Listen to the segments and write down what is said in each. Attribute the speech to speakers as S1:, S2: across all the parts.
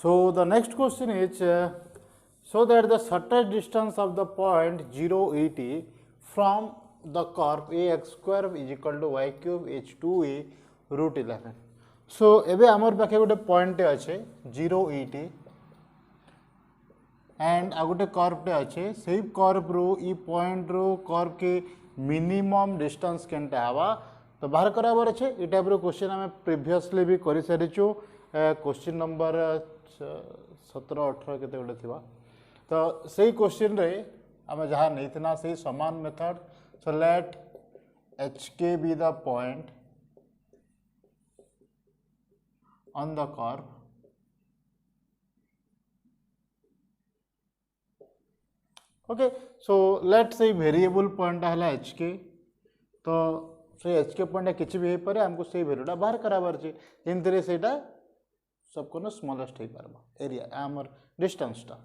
S1: So the next question is, so that the shortest distance of the point 0 et from the curve ax square is equal to y cube h2a root 11. So एबे आमर पाखे गोटे point अच्छे 0 et and आ गोटे curve टे अच्छे से curve रू ई पॉइंट रू कर्व के मिनिमम डिस्टेंस केनटा हवा तो बाहर कराबार अच्छे ये टाइप रो क्वेश्चन आम प्रिवियसली भी कर सारीचु क्वेश्चन नंबर 17-18 केते गोटे थिबा तो सही क्वेश्चन रे आम जहाँ नहीं से समान मेथड सो लेट एच के B the point on the curve okay so let से वेरिएबल पॉइंट है एच के तो से एच के पॉइंट किसी भी हो पारे हमको से वैल्यूटा बाहर कराबार अच्छे जमती से सबको स्मॉलेस्ट हो पार एरिया आमर डिस्टेंसटा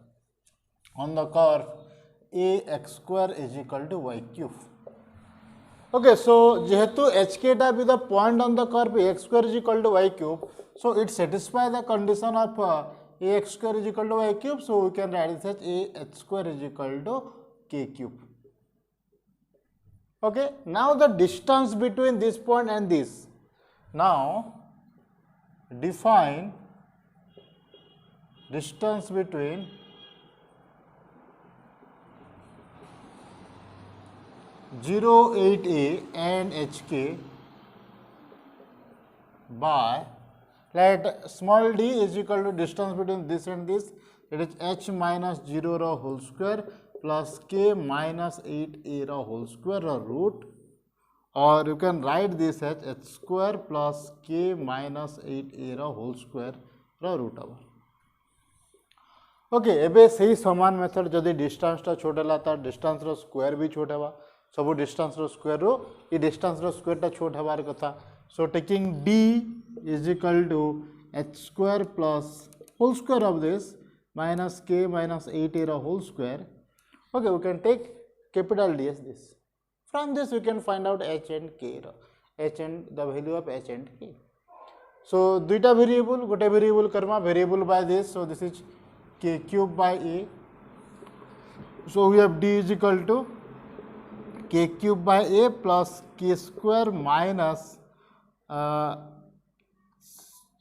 S1: on the curve a x square is equal to y cube okay so जेहेतु एच के टा be the point on the curve x square is equal to y cube so it satisfy the condition of ax square is equal to y cube, so we can write this as ax square is equal to k cube. Okay, now the distance between this point and this. Now define distance between zero 8a and hk by let small d is equal to distance between this and this, it is h minus 0 ro whole square plus k minus 8a ro whole square ro root, or you can write this as h square plus k minus 8a ro whole square ro root over. Okay एबे सही समान method जदि distance टा छोट है तार distance रो square भी छोट है सब डिस्टेंस रो स्क्वायर रो ये डिस्टेंस रो स्क्वायर टा छोट हबार कथा so taking d is equal to h square plus whole square of this minus k minus 8a ro whole square. Okay, we can take capital D as this. From this we can find out h and k ro h and the value of h and k. So duita variable gote variable karma variable by this, so this is k cube by a, so we have d is equal to k cube by a plus k square minus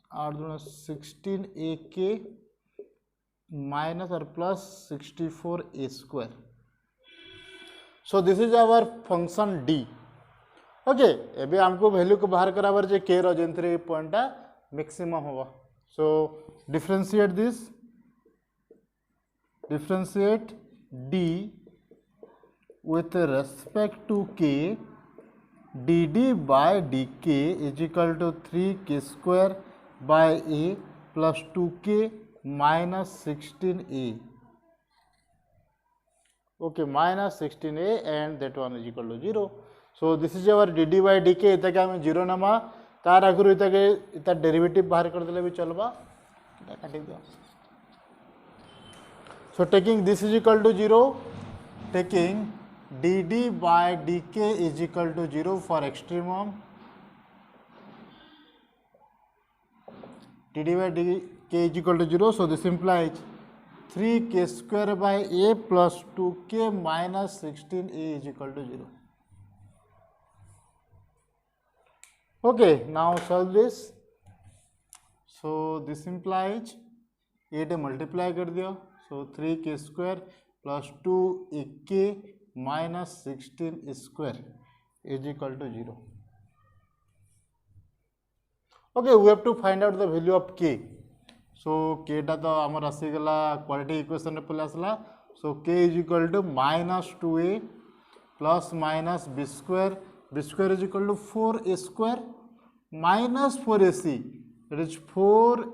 S1: 16 a k minus or plus 64 a square. So this is our function d. Okay, एबे हमको value को बाहर कराबार जे k रो जेंतरे point maximum होगा. So differentiate this, differentiate d with respect to k, dd by dk is equal to 3k square by a plus 2k minus 16a. Okay, minus 16a and that one is equal to 0. So this is our dd by dk. इता क्या हमें 0 नमा तार आगुरु इता derivative बाहर कर देले भी चलबा. काटी दियो. So taking this is equal to 0, taking dd by dk is equal to 0 for extremum, dd by dk is equal to 0, so this implies 3k square by a plus 2k minus 16a is equal to 0. Okay, now solve this. So this implies a to multiply कर दियो, so 3k square plus 2ak minus 16 square is equal to 0. Okay, we have to find out the value of k. So k टा तो आमर आसी गला quadratic equation रे पले आसला. So k is equal to minus 2a plus minus b square is equal to 4a square minus 4ac, it is 4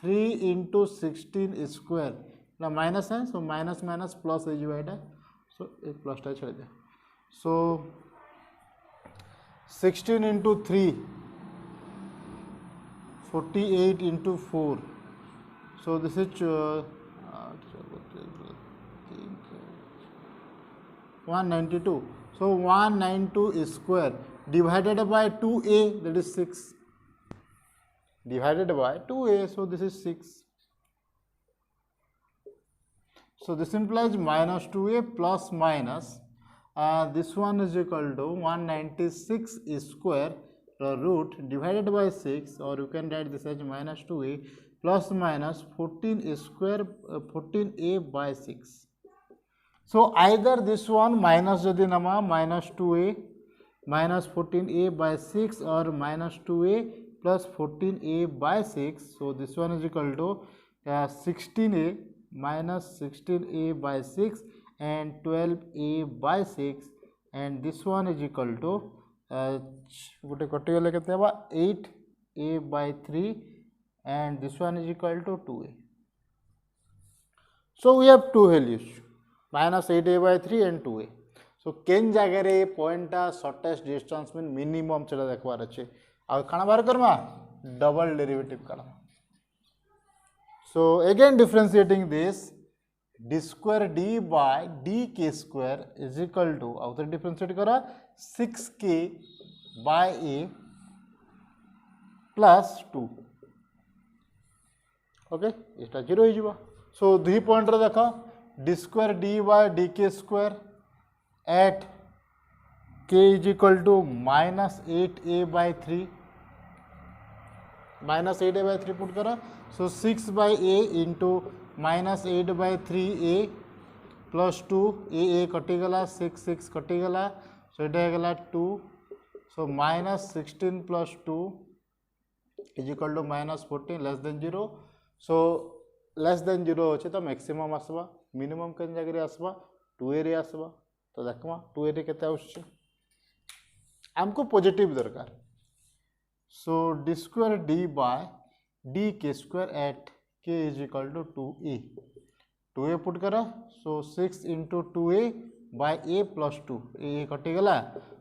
S1: 3 into 16 square. ना minus है, so माइनस माइनस प्लस हो जाएगा. So एक प्लस टा छोड़ दे. So 16 into 3, 48 into 4. So this is 192. So 192 square divided by 2a, that is 6. Divided by 2a, so this is 6. So this implies minus 2a plus minus this one is equal to 196 square root divided by 6, or you can write this as minus 2a plus minus 14 square 14a by 6. So either this one minus jodi nama minus 2a minus 14a by 6 or minus 2a plus 14a by 6. So this one is equal to 16a minus 16a by 6 and 12a by 6, and this one is equal to गोटे कटिगले केते हबा 8a by 3 and this one is equal to 2a. So we have two values minus 8a by 3 and 2a. So केन जगह रे point टा shortest distance mean minimum चला देखबार अच्छे आ खाना बार Karma double derivative काढा. So again differentiating this, d square d by dk square is equal to आउथर differentiate करा 6k by a plus 2. Okay इसटा 0 हो जिवो. सो दुई पॉइंट रे देखो d square d by dk square at k is equal to minus 8a by 3 minus 8a by 3 put करा. So 6 by a into minus 8 by 3a plus 2 a कटिगला 6 कटिगला. So it है 2. So minus 16 plus 2 is equal to minus 14 less than 0. So less than 0 अच्छे तो maximum आसवा minimum कन जगह आसवा 2a रे आसवा. तो देखमा 2a रे केते आउछ हमको पॉजिटिव दरकार. So d square d by dk square at k is equal to 2a. 2a put करा. So 6 into 2a by a plus 2 a कटिगला.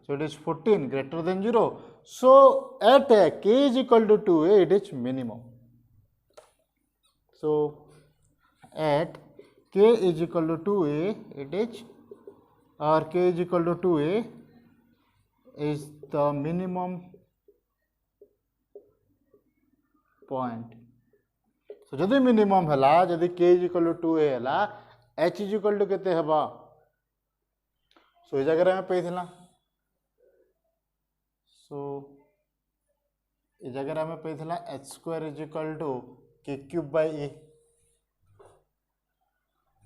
S1: So it is 14 greater than 0. So at k is equal to 2a it is minimum. So at k is equal to 2a it is, or k is equal to 2a is the minimum point. So जदि minimum हला जदि k is equal to 2a हला h is equal to केते हबा. So इस जगह में पैथिला. So इस जगह में पैथिला h square is equal to k cube by a.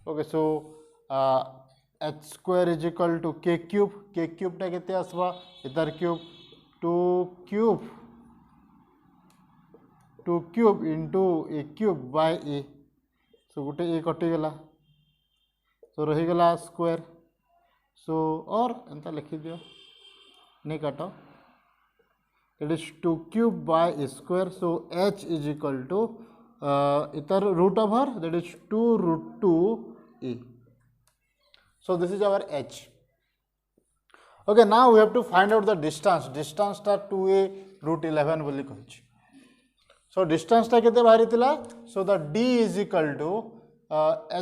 S1: Okay, so h square is equal to k cube. K cube टा केते आसबा इधर cube 2 cube into a cube by a. So गोटे a कटिगला. So रहीगला square. So और एंता लिखि दियो नहीं काटो. It is 2 cube by a square. So h is equal to इतर root over, that is 2 root 2 a. So this is our h. Okay, now we have to find out the distance. Distance ता 2a root 11 बोली कहिछि. So distance ता केते बाहरी थिला. So the d is equal to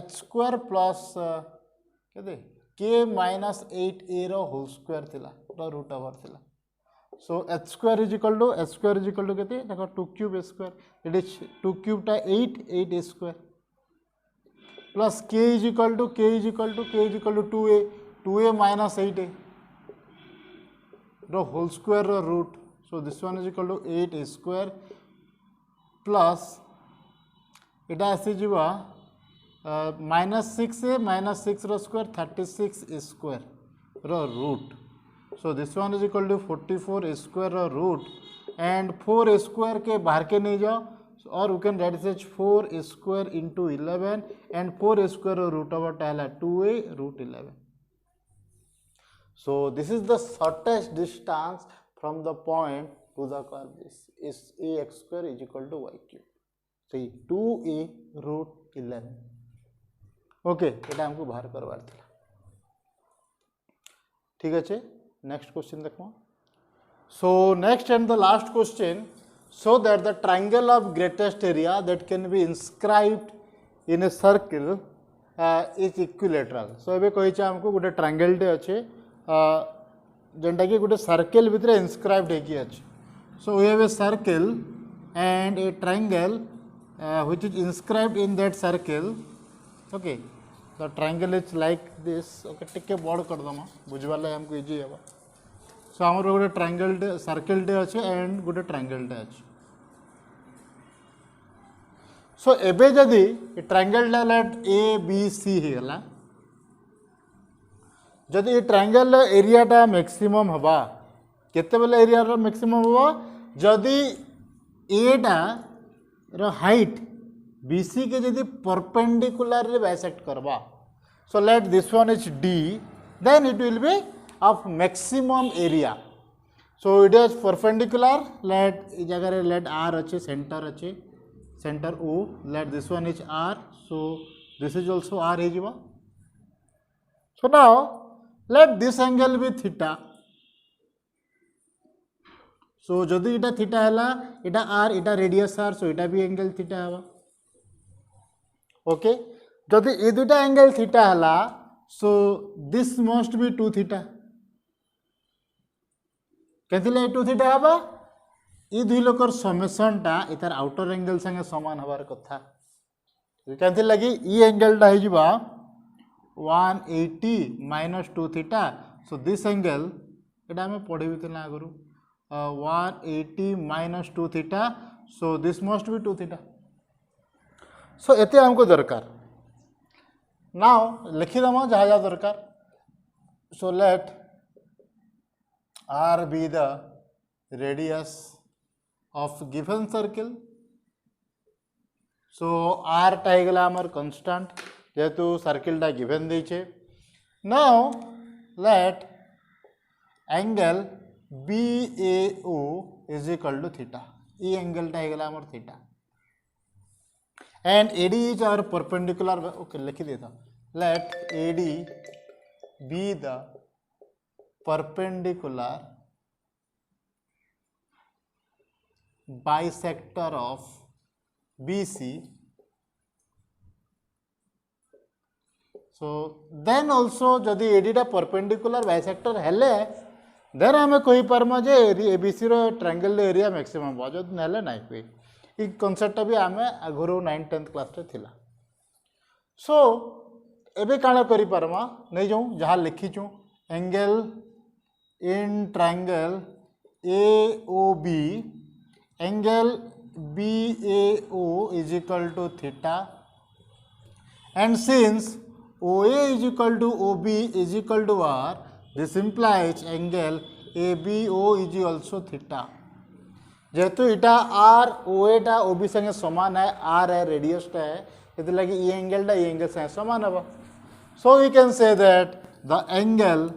S1: h square plus केते k minus 8a रो whole square थिला रो root over थिला. So h square is equal to केते देखो 2 cube a square. It is 2 cube ता 8 a square plus k is equal to 2a minus 8a row whole square row root. So this one is equal to 8a square plus इटा आसी जीवा minus 6a minus 6 row square 36 square row root. So this one is equal to 44 square row root, and 4 square के बाहर के नहीं जाओ, or you can write this 4 square into 11 and 4 square row root over टाइला 2a root 11. So this is the shortest distance from the point to the curve. This is ax square is equal to y cube. See 2a root 11. Okay, ये हमको बाहर करवार था. ठीक है. Next question देखो. So next and the last question. So that the triangle of greatest area that can be inscribed in a circle is equilateral. So एबे कहि छ हमको गोटे ट्रायंगल टे अछि जेंटा कि गोटे सर्कल भितर inscribed है कि अछि. So we have a circle and a triangle which is inscribed in that circle. Okay, the triangle is like this okay टिके बड़ करदम बुझबार लगे हमको इजी हे सो आमर गोटे ट्रायंगल सर्कल टे अच्छे एंड गोटे ट्रायंगल टे अच्छे सो एबे जदि ट्रायंगल टा लेट ए बी सी ही गला जदि ये ट्रायंगल एरिया टा मैक्सिमम हवा केते बेले एरिया रो मैक्सिमम हवा जदि ए टा रो हाइट BC के जदि परपेंडिकुलर रे बाइसेक्ट करबा so let this one is D then it will be of maximum area so it is perpendicular let इ जगह रे लेट R अच्छे centre O let this one is R so this is also R हे जिवो so now let this angle be theta so जदि इटा theta हला इटा R इटा रेडियस R सो इटा भी एंगल थीटा हवा ओके जदि ये दुटा एंगल थीटा हला so this must be 2 theta केथिले 2 थीटा हबा ई दुई लोकर समेशन टा इतार आउटर एंगल संगे समान हबार कथा केथि लगी ई एंगल टा हे जिबा 180 minus 2 theta so this angle एटा हमें पढ़ी बितला आगरु 180 minus 2 theta so this must be 2 theta so एते हमको दरकार नाउ लिखिदम जहाँ जहाँ दरकार so let R be the radius of given circle so R टा गला आमर कांस्टेंट जेहेतु सर्किल टा गिवन देछे now let angle BAO is equal to theta ई एंगल टा गला आमर theta and AD is our perpendicular okay लिखी देता let AD be the perpendicular bisector of BC so then also जदि AD टा perpendicular bisector हेले then हमें कोई परमा जे ABC रो ट्रायंगल एरिया मैक्सिमम बा जद नेले नाही कोई ई कॉन्सेप्ट भी आम आगुरी 9th 10th क्लास थिला सो एबे काना करि परमा नहीं जाऊँ जहाँ लिखीचु angle in triangle AOB angle BAO is equal to theta and since OA is equal to OB is equal to R this implies angle ABO is also theta जेहेतु इटा R OA टा OB संगे समान है R है radius टा है इधर लगी ये एंगल संगे समान है so we can say that the angle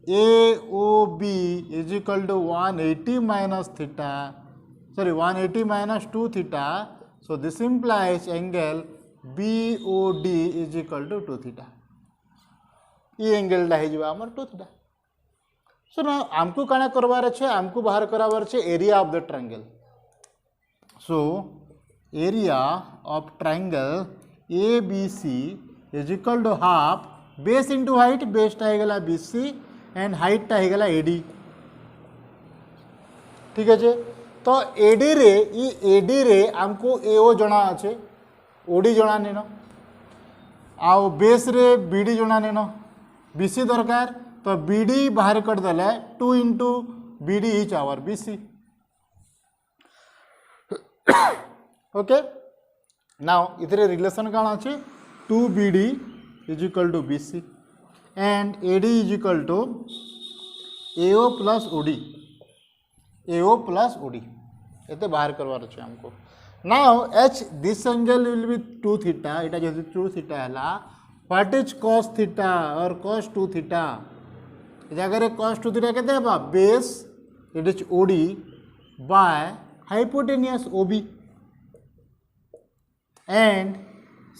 S1: AOB is equal to 180 minus theta sorry 180 minus 2 theta so this implies angle BOD is equal to 2 theta ये एंगल टा है आमर 2 थीटा सो ना आमको काना करवार अच्छे आमको बाहर करावार अच्छे area of the triangle so area of triangle ABC is equal to half base into height base टा गला BC एंड हाइट टा गला AD ठीक है तो AD रे ई AD रे आमको AO जना अच्छे OD जना नहीं ना आओ बेस रे BD जना नहीं ना BC दरकार तो BD बाहर कर देले 2 इंटू BD इच आवर BC ओके नाउ इधर रिलेशन कौन अच्छे 2BD is equal to BC and AD is equal to AO plus OD ये बाहर करवार अच्छे हमको now H this angle will be 2 theta इटा जैसे 2 थीटा है व्हाट इज cos थीटा और cos 2 थीटा जगह cos 2 थीटा कहते हैं base it is OD by hypotenuse OB and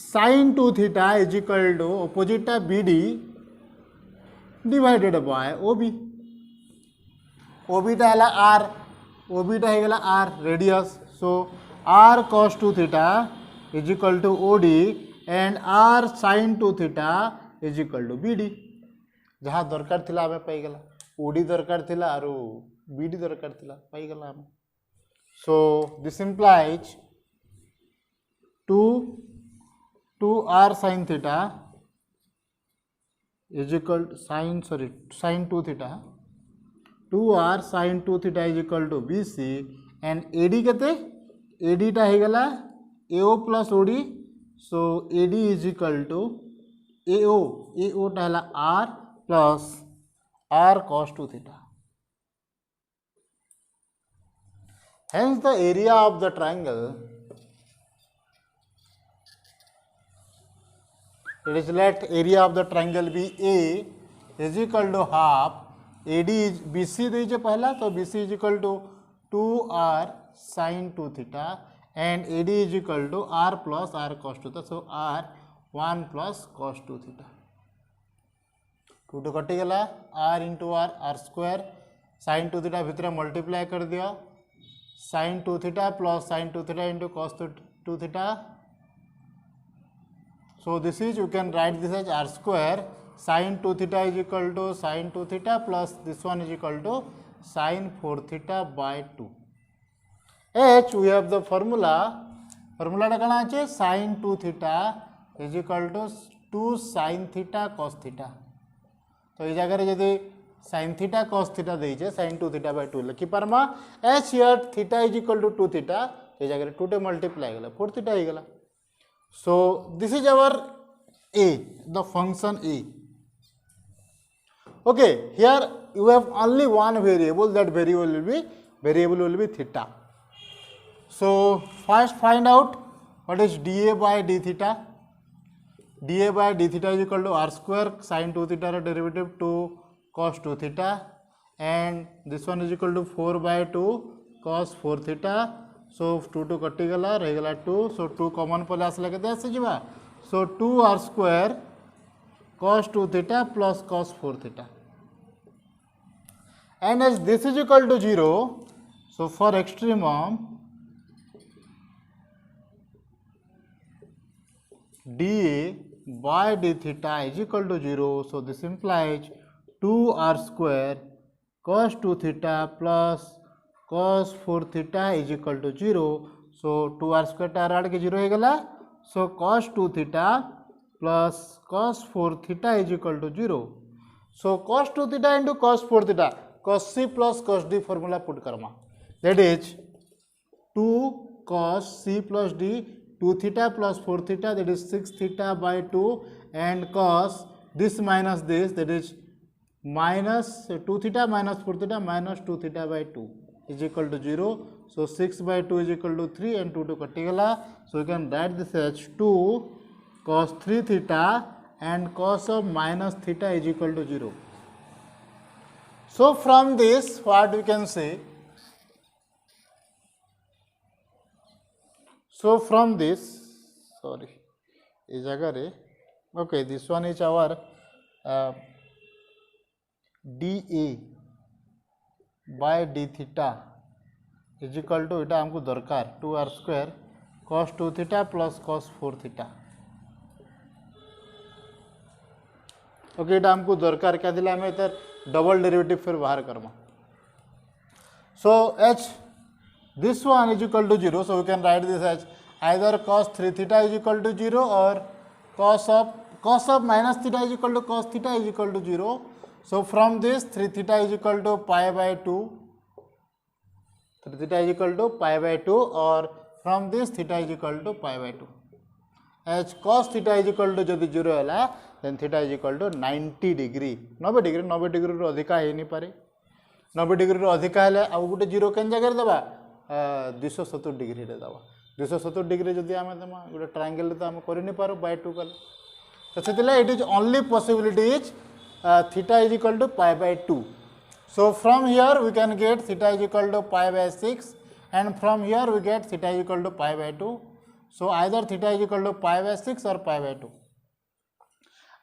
S1: sin 2 theta is equal to opposite BD divided by OB OB टा है R OB टा है R radius so R cos 2 theta is equal to OD and R sin 2 theta is equal to BD जहाँ दरकार थिला हमें पाईगला OD दरकार थिला और BD दरकार थिला पाईगला हमें सो this implies 2 2r sin theta is equal to sin 2 theta 2r sin 2 theta is equal to BC and AD केते AD टा हे गला AO plus OD so AD is equal to AO टा हला R plus R cos 2 theta. Hence the area of the triangle, it is let area of the triangle be A is equal to half AD is BC दीजिए पहला तो BC is equal to 2R sin 2 theta and AD is equal to R plus R cos 2 theta. So R 1 plus cos 2 theta. 2 to कटी गला R into R square sin 2 theta भितर multiply कर दिया sin 2 theta plus sin 2 theta into cos 2 theta. So this is, you can write this as R square sin 2 theta is equal to sin 2 theta plus this one is equal to sin 4 theta by 2. H we have the formula टा कौन अच्छे sin 2 theta is equal to 2 sin theta cos theta. तो ये जगह यदि sin theta cos theta देइछे sin 2 theta by 2 लिखि परमा H here theta is equal to 2 theta ये जगह 2 टे मल्टीप्लाई गला 4 theta ही गला. So this is our A, the function A. Okay, here you have only one variable, that variable will be theta. So first find out what is dA by d theta. dA by d theta is equal to R square sin 2 theta derivative to cos 2 theta and this one is equal to 4 by 2 cos 4 theta. So 2 to कटी गला रह गला 2. So 2 common पले आसला केते आसे जिबा. So 2R square cos 2 theta plus cos 4 theta. And as this is equal to 0, so for extremum dA by d theta is equal to 0. So this implies 2R square cos 2 theta plus cos 4 theta is equal to 0. So 2R square टा आड़ के 0 हो गला. So cos 2 theta plus cos 4 theta is equal to 0. So cos 2 theta into cos 4 theta, cos C plus cos D formula put karma. That is 2 cos C plus D, 2 theta plus 4 theta, that is 6 theta by 2 and cos this minus this, that is minus 2 theta minus 4 theta minus 2 theta by 2 is equal to 0. So 6 by 2 is equal to 3 and 2 to कटी गला. So you can write this as 2 cos 3 theta and cos of minus theta is equal to 0. So from this what we can say? So from this, sorry, is जगह okay, this one is our dA by d theta is equal to इटा हमको दरकार 2R square cos 2 theta plus cos 4 theta. Okay इटा हमको दरकार क्या दिला हमें इधर डबल डेरिवेटिव फिर बाहर Karma. So H this one is equal to 0. So we can write this as either cos 3 theta is equal to 0 or cos of minus theta is equal to cos theta is equal to 0. So from this 3 theta is equal to pi by 2. 3 theta is equal to pi by 2 or from this theta is equal to pi by 2. As cos theta is equal to जदि 0 है then theta is equal to 90 degree 90 degree रो अधिका है नहीं पारे 90 degree रो अधिका है अब गुटे 0 केन जगह दबा 270 degree रे दबा 270 degree जदि आमे तमा गुटे ट्रायंगल तो आमे करि नहीं पारो by 2 कल तो सेतिला it is only possibility is theta is equal to pi by 2. So from here we can get theta is equal to pi by 6 and from here we get theta is equal to pi by 2. So either theta is equal to pi by 6 or pi by 2.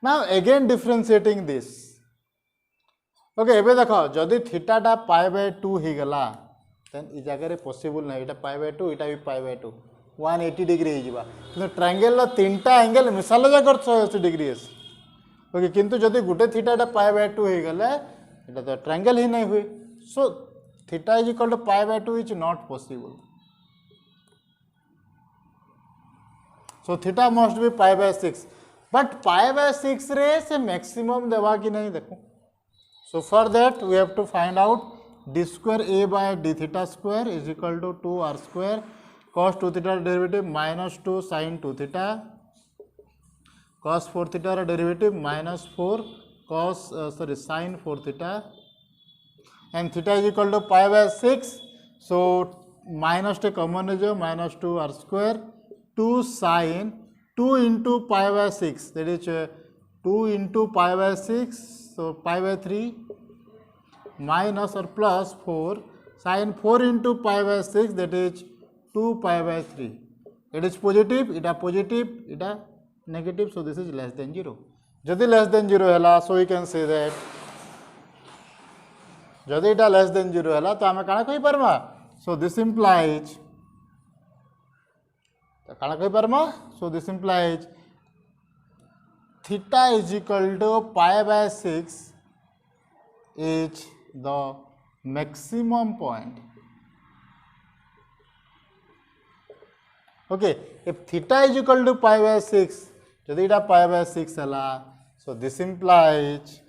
S1: Now again differentiating this. Okay, एबे देखो जदि theta टा pi by 2 ही गला then इस जगह रे possible नहीं इटा pi by 2 इटा भी pi by 2 180 degree ही जीवा किंतु ट्रायंगल ला तीनटा एंगल मिसाल जा कर 180 degree है. ओके किंतु जदि गुटे थीटा टा pi by 2 ही गले इटा तो ट्रायंगल ही नहीं हुई. So theta is equal to pi by 2 is not possible. So theta must be π/6 but π/6 रे से मैक्सिमम देवा कि नहीं देखो so for that we have to find out d square a by d theta square is equal to 2r square cos 2 theta derivative minus 2 sin 2 theta cos 4 theta derivative minus 4 cos sin 4 theta and theta is equal to π/6 so minus to common is minus 2r square 2 sin 2 into π/6 that is 2 into π/6 so π/3 minus or plus 4 sin 4 into π/6 that is 2 π/3 it is positive it is negative so this is less than 0 जदि less than 0 है so we can say that जदि it less than 0 है तो आमे काना कहि परमा so this implies तो काना कहि परमा so this implies theta is equal to π/6 is the maximum point. Okay, if theta is equal to π/6, जदि इटा π/6 हला, so this implies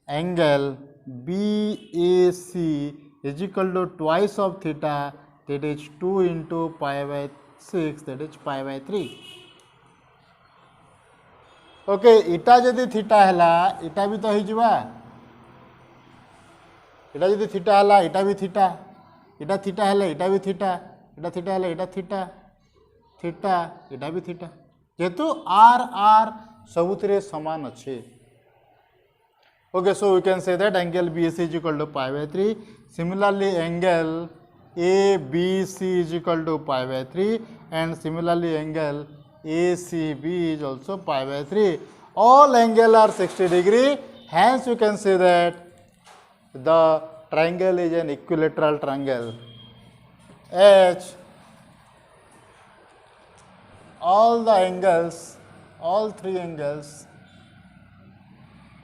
S1: angle BAC is equal to twice of theta, that is 2 into π/6, that is π/3. Okay, इटा जदि theta हला, इटा भी तो ही जुआ. इटा जदि थीटा हला इटा भी थीटा इटा थीटा हले इटा भी थीटा इटा थीटा हले इटा थीटा थीटा इटा भी थीटा जेतु आर आर सबुथिरे समान अच्छे okay so we can say that angle BAC is equal to π/3 similarly angle ABC is equal to π/3 and similarly angle ACB is also π/3 all angle are 60 degree hence you can say that the triangle is an equilateral triangle H all the angles all three angles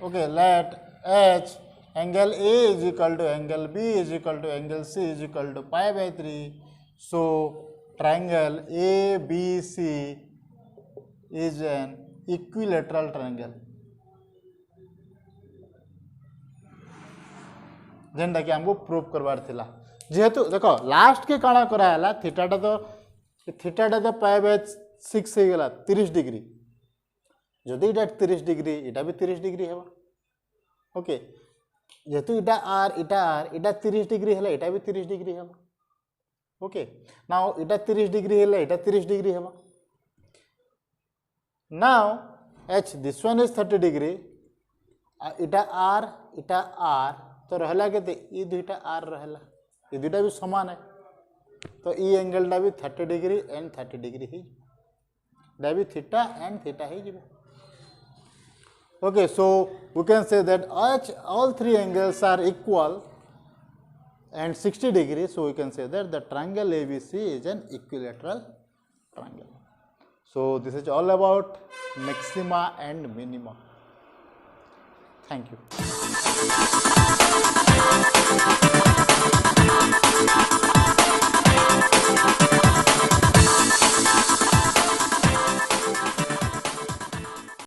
S1: okay let H angle A is equal to angle B is equal to angle C is equal to π/3 so triangle ABC is an equilateral triangle जेनटा कि हमको prove करवार थिला जेहेतु देखो last के काଣା कराला थीटाटा तो π/6 हो गला 30 डिग्री जदि इटा 30 डिग्री इटा भी 30 डिग्री हेबा ओके जेहेतु इटा आर इटा 30 डिग्री हेला इटा भी 30 डिग्री हेबा ओके नाउ इटा 30 डिग्री हेला इटा 30 डिग्री हेबा now H this one is 30 degree इटा R तो रहला के ये दुईटा आर रहला ये दुईटा भी समान है तो ये एंगलटा भी 30 डिग्री एंड 30 डिग्री ही डा भी थीटा एंड थीटा ही जीवो okay so we can say that all three angles are equal and 60 degree so we can say that the triangle ABC is an equilateral triangle so this is all about maxima and minima thank you